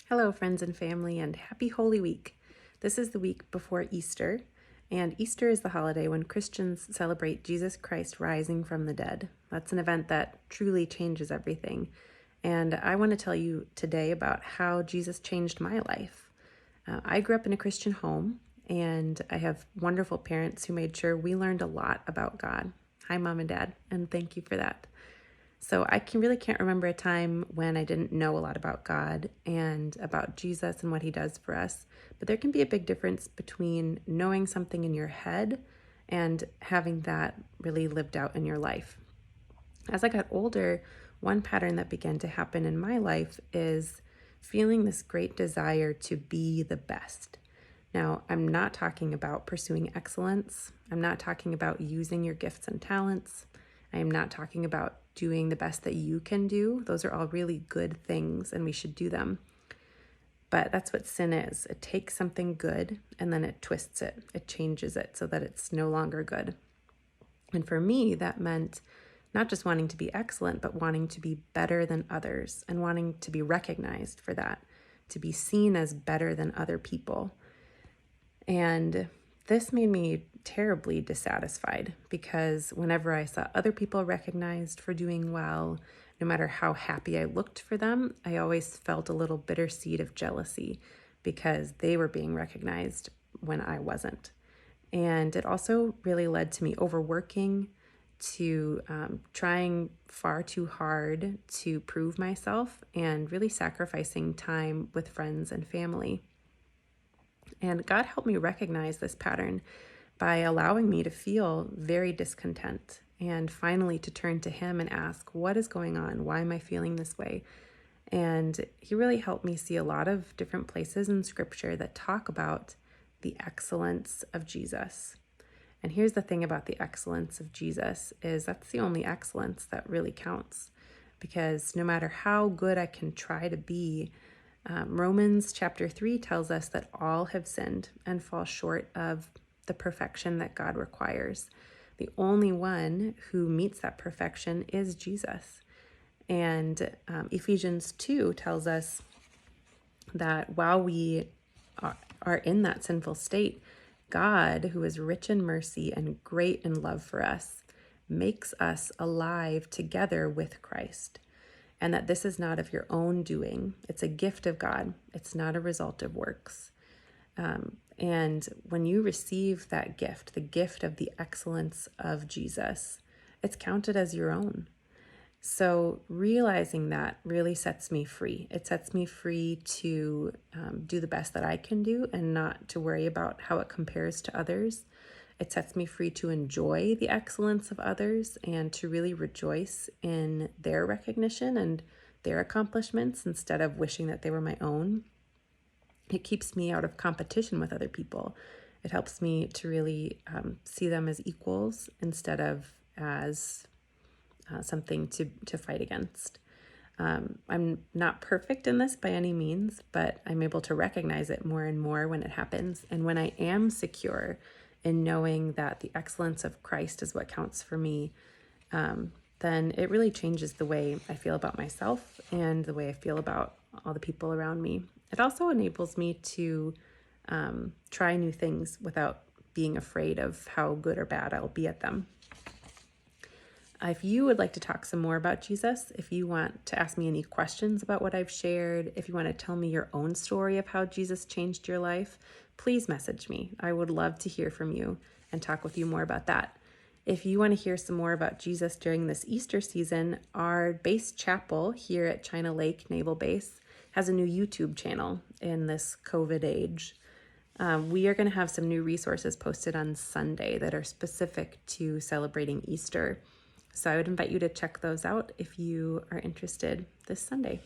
Hello, friends and family, and happy Holy Week. This is the week before Easter, and Easter is the holiday when Christians celebrate Jesus Christ rising from the dead. That's an event that truly changes everything. And I want to tell you today about how Jesus changed my life. I grew up in a Christian home, and I have wonderful parents who made sure we learned a lot about God. Hi, Mom and Dad, and thank you for that. So I really can't remember a time when I didn't know a lot about God and about Jesus and what he does for us. But there can be a big difference between knowing something in your head and having that really lived out in your life. As I got older, one pattern that began to happen in my life is feeling this great desire to be the best. Now, I'm not talking about pursuing excellence. I'm not talking about using your gifts and talents. I am not talking about doing the best that you can do. Those are all really good things and we should do them. But that's what sin is. It takes something good and then it twists it. It changes it so that it's no longer good. And for me, that meant not just wanting to be excellent, but wanting to be better than others and wanting to be recognized for that, to be seen as better than other people. And this made me terribly dissatisfied because whenever I saw other people recognized for doing well, no matter how happy I looked for them, I always felt a little bitter seed of jealousy because they were being recognized when I wasn't. And it also really led to me overworking, to trying far too hard to prove myself, and really sacrificing time with friends and family. And God helped me recognize this pattern by allowing me to feel very discontent and finally to turn to him and ask, what is going on? Why am I feeling this way? And he really helped me see a lot of different places in scripture that talk about the excellence of Jesus. And here's the thing about the excellence of Jesus is that's the only excellence that really counts, because no matter how good I can try to be, Romans chapter 3 tells us that all have sinned and fall short of the perfection that God requires. The only one who meets that perfection is Jesus. And Ephesians 2 tells us that while we are in that sinful state, God, who is rich in mercy and great in love for us, makes us alive together with Christ. And that this is not of your own doing. It's a gift of God. It's not a result of works. And when you receive that gift, the gift of the excellence of Jesus, it's counted as your own. So realizing that really sets me free. It sets me free to do the best that I can do and not to worry about how it compares to others. It sets me free to enjoy the excellence of others and to really rejoice in their recognition and their accomplishments instead of wishing that they were my own. It keeps me out of competition with other people. It helps me to really see them as equals instead of as something to fight against. I'm not perfect in this by any means, but I'm able to recognize it more and more when it happens. And when I am secure in knowing that the excellence of Christ is what counts for me, then it really changes the way I feel about myself and the way I feel about all the people around me. It also enables me to try new things without being afraid of how good or bad I'll be at them. If you would like to talk some more about Jesus, if you want to ask me any questions about what I've shared, if you want to tell me your own story of how Jesus changed your life, please message me. I would love to hear from you and talk with you more about that. If you want to hear some more about Jesus during this Easter season, our base chapel here at China Lake Naval Base has a new YouTube channel in this COVID age. We are going to have some new resources posted on Sunday that are specific to celebrating Easter. So I would invite you to check those out if you are interested this Sunday.